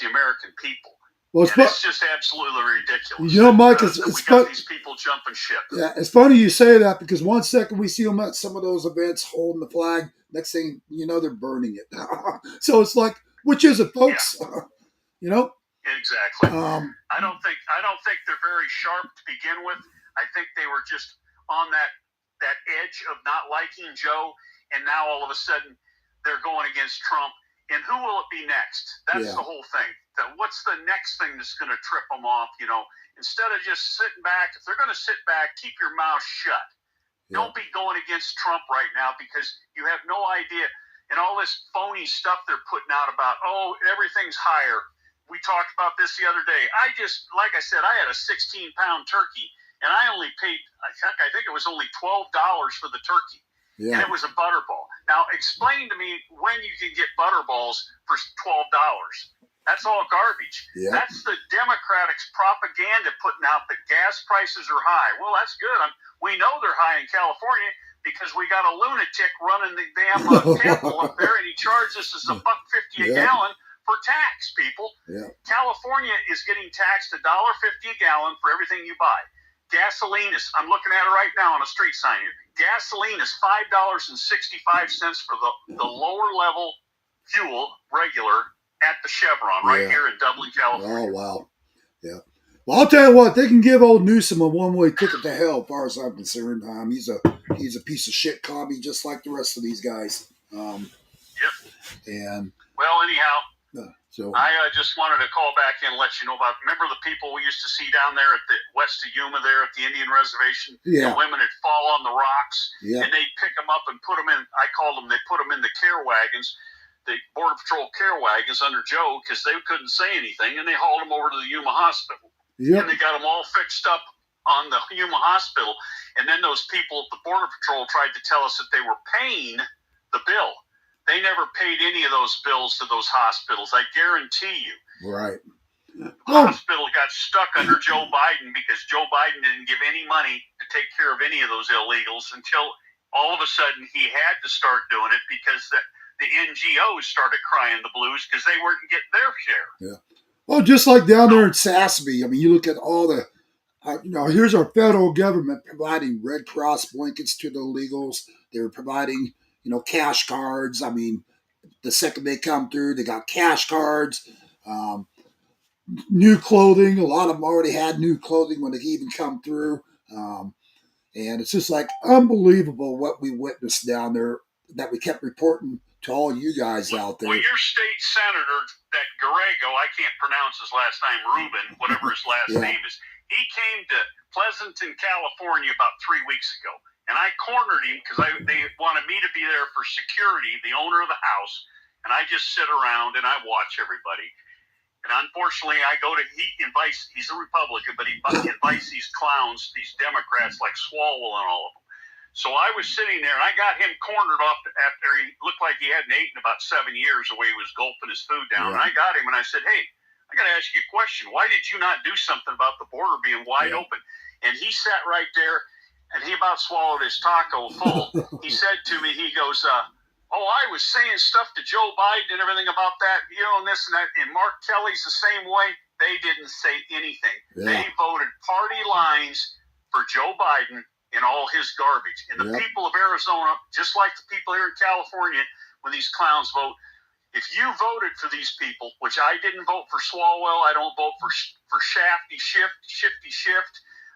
the American people. Well, it's just absolutely ridiculous. You know, Mike, it's got these people jumping ship. Yeah, it's funny you say that because one second we see them at some of those events holding the flag. Next thing you know, they're burning it. So it's like, which is it, folks? Yeah. You know. Exactly. I don't think they're very sharp to begin with. I think they were just on that edge of not liking Joe, and now all of a sudden they're going against Trump. And who will it be next? That's the whole thing. What's the next thing that's going to trip them off? You know, instead of just sitting back, if they're going to sit back, keep your mouth shut. Yeah. Don't be going against Trump right now because you have no idea. And all this phony stuff they're putting out about, oh, everything's higher. We talked about this the other day. Like I said, I had a 16-pound turkey, and I only paid, I think it was only $12 for the turkey. Yeah. And it was a butterball. Now, explain to me when you can get butterballs for $12. That's all garbage. Yeah. That's the Democrats' propaganda putting out that gas prices are high. Well, that's good. We know they're high in California because we got a lunatic running the damn temple up there, and he charges us $1.50 a gallon for tax, people. Yeah. California is getting taxed $1.50 a gallon for everything you buy. Gasoline is, I'm looking at it right now on a street sign here. Gasoline is $5.65 for the lower level fuel, regular, at the Chevron right here in Dublin, California. Oh, wow. Yeah. Well, I'll tell you what, they can give old Newsom a one-way ticket to hell, as far as I'm concerned. He's a piece of shit commie just like the rest of these guys. Yep. And well, anyhow, I just wanted to call back in and let you know about, remember the people we used to see down there at the west of Yuma there at the Indian Reservation? Yeah. The women would fall on the rocks, and they'd pick them up and put them in, they put them in the care wagons, the Border Patrol care wagons under Joe, because they couldn't say anything, and they hauled them over to the Yuma Hospital. Yep. And they got them all fixed up on the Yuma Hospital, and then those people at the Border Patrol tried to tell us that they were paying the bill. They never paid any of those bills to those hospitals. I guarantee you. Right. The hospital got stuck under Joe Biden because Joe Biden didn't give any money to take care of any of those illegals until all of a sudden he had to start doing it because the NGOs started crying the blues because they weren't getting their share. Yeah. Well, just like down there in Sassby, I mean, you look at all the, here's our federal government providing Red Cross blankets to the illegals. They're providing cash cards. I mean, the second they come through, they got cash cards, new clothing. A lot of them already had new clothing when they even come through. And it's just like unbelievable what we witnessed down there that we kept reporting to all you guys out there. Well, your state senator, that Garego, I can't pronounce his last name, Rubin, whatever his last name is, he came to Pleasanton, California about 3 weeks ago. And I cornered him because they wanted me to be there for security, the owner of the house. And I just sit around and I watch everybody. And unfortunately, he's a Republican, but he invites these clowns, these Democrats like Swalwell and all of them. So I was sitting there, and I got him cornered off after he looked like he hadn't eaten about 7 years the way he was gulping his food down. And I got him, and I said, hey, I got to ask you a question. Why did you not do something about the border being wide open? And he sat right there, and he about swallowed his taco full. He said to me, he goes, I was saying stuff to Joe Biden and everything about that, and this and that. And Mark Kelly's the same way. They didn't say anything. They voted party lines for Joe Biden and all his garbage. And the people of Arizona, just like the people here in California, when these clowns vote, if you voted for these people, which I didn't vote for Swalwell, I don't vote for Shifty Shift.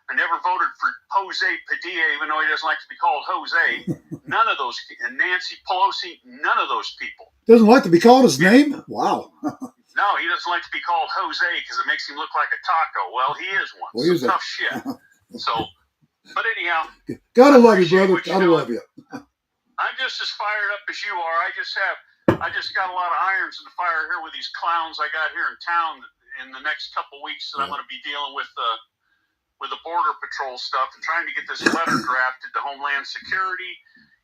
I never voted for Jose Padilla, even though he doesn't like to be called Jose. None of those, and Nancy Pelosi, none of those people. Doesn't like to be called his name? Wow. No, he doesn't like to be called Jose because it makes him look like a taco. Well, he is one. Well, so tough shit. So, but anyhow. Gotta love you, brother. Gotta love you. I'm just as fired up as you are. I just got a lot of irons in the fire here with these clowns I got here in town in the next couple weeks that I'm going to be dealing with the Border Patrol stuff and trying to get this letter drafted to Homeland Security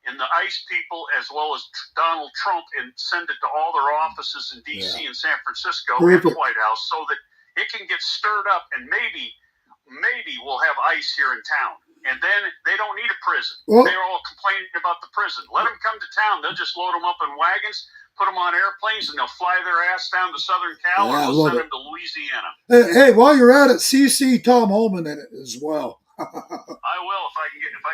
and the ICE people as well as Donald Trump and send it to all their offices in D.C. and San Francisco and the White House so that it can get stirred up and maybe we'll have ICE here in town. And then they don't need a prison. They're all complaining about the prison. Let them come to town. They'll just load them up in wagons, put them on airplanes, and they'll fly their ass down to Southern Cal or they'll send them to Louisiana. Hey, while you're at it, CC Tom Holman in it as well. I will if I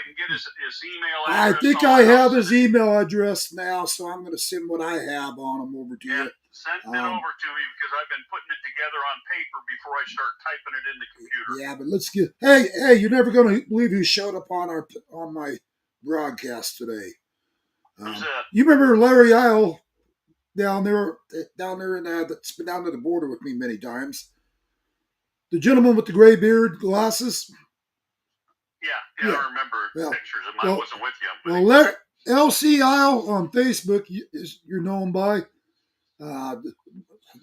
can get his email address. I think I have his email address now, so I'm going to send what I have on him over to you. Send it over to me because I've been putting it together on paper before I start typing it in the computer. Yeah, but let's get. Hey, you're never going to believe who showed up on my broadcast today. Who's that? You remember Larry Isle down there that's been down to the border with me many times. The gentleman with the gray beard, glasses. Yeah. I remember pictures of mine. I wasn't with you. Well, LC Isle on Facebook, you're known by.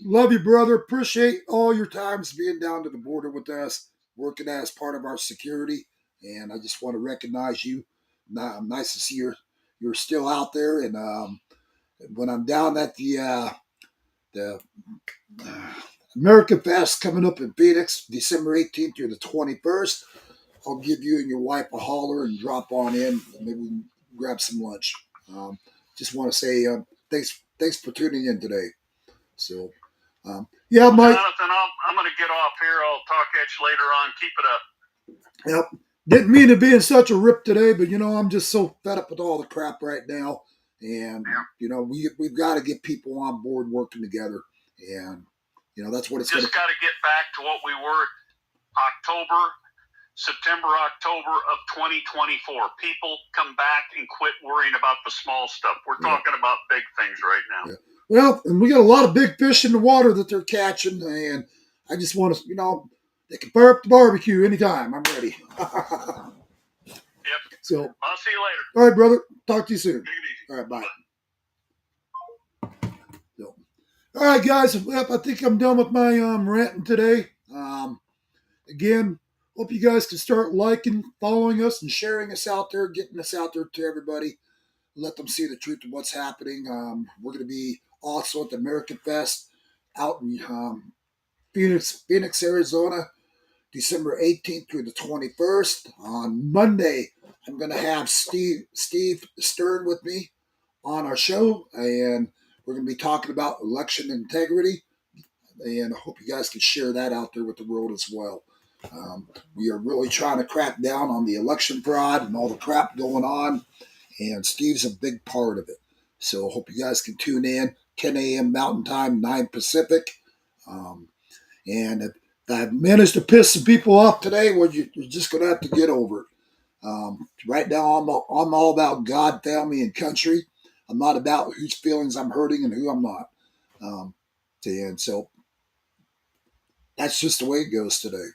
Love you, brother. Appreciate all your times being down to the border with us, working as part of our security. And I just want to recognize you. Nice to see you're still out there. And when I'm down at the American Fest coming up in Phoenix, December 18th through the 21st, I'll give you and your wife a holler and drop on in. Maybe we can grab some lunch. Just want to say thanks for tuning in today. So, Mike. Jonathan, I'm going to get off here. I'll talk at you later on. Keep it up. Yep. Didn't mean to be in such a rip today, but I'm just so fed up with all the crap right now. And, we've got to get people on board working together. And, that's what it's going to. Just got to get back to what we were September, October of 2024. People come back and quit worrying about the small stuff. We're talking about big things right now. Yeah. Well, and we got a lot of big fish in the water that they're catching, and I just want to, they can fire up the barbecue anytime. I'm ready. Yep. So I'll see you later. All right, brother. Talk to you soon. All right, bye. So, all right, guys. I think I'm done with my ranting today. Again, hope you guys can start liking, following us, and sharing us out there, getting us out there to everybody. Let them see the truth of what's happening. We're going to be also at the American Fest out in Phoenix, Arizona, December 18th through the 21st. On Monday, I'm going to have Steve Stern with me on our show, and we're going to be talking about election integrity, and I hope you guys can share that out there with the world as well. We are really trying to crack down on the election fraud and all the crap going on, and Steve's a big part of it. So I hope you guys can tune in, 10 a.m. Mountain Time, 9 Pacific. And I've managed to piss some people off today. Well, you're just going to have to get over it. Right now, I'm all about God, family, and country. I'm not about whose feelings I'm hurting and who I'm not. Um, and so that's just the way it goes today.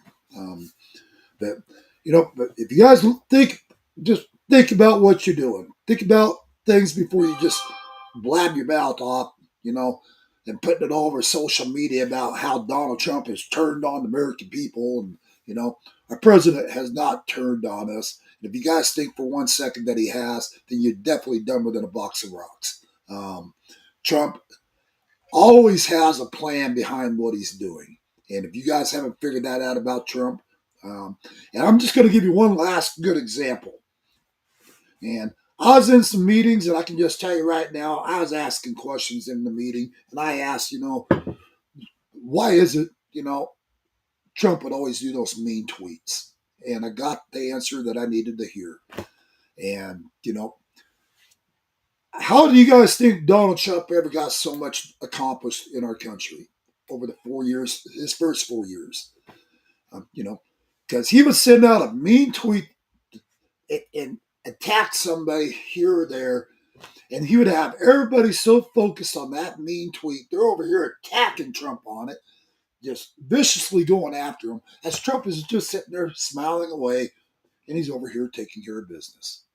But but if you guys just think about what you're doing. Think about things before you just blab your mouth off. And putting it all over social media about how Donald Trump has turned on the American people, and our president has not turned on us. And if you guys think for 1 second that he has, then you're definitely dumber than a box of rocks. Trump always has a plan behind what he's doing. And if you guys haven't figured that out about Trump, and I'm just going to give you one last good example. And I was in some meetings, and I can just tell you right now, I was asking questions in the meeting, and I asked, why is it, Trump would always do those mean tweets? And I got the answer that I needed to hear. And, how do you guys think Donald Trump ever got so much accomplished in our country over the 4 years, his first 4 years? Because he would send out a mean tweet and attack somebody here or there, and he would have everybody so focused on that mean tweet, they're over here attacking Trump on it, just viciously going after him, as Trump is just sitting there smiling away, and he's over here taking care of business.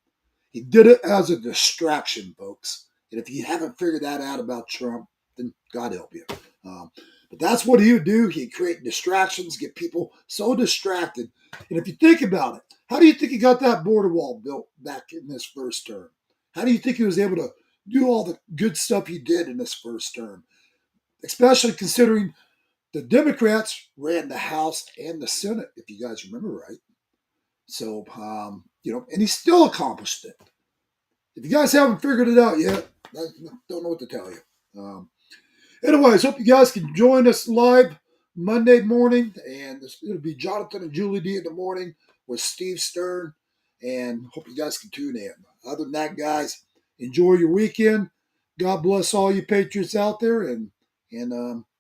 He did it as a distraction, folks. And if you haven't figured that out about Trump, then God help you. But that's what he would do. He'd create distractions, get people so distracted. And if you think about it, how do you think he got that border wall built back in his first term? How do you think he was able to do all the good stuff he did in his first term? Especially considering the Democrats ran the House and the Senate, if you guys remember right. So, and he still accomplished it. If you guys haven't figured it out yet, I don't know what to tell you. Anyways, hope you guys can join us live Monday morning, and it'll be Jonathan and Julie D in the morning with Steve Stern, and hope you guys can tune in. Other than that, guys, enjoy your weekend. God bless all you patriots out there, and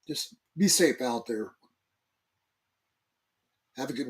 just be safe out there. Have a good one.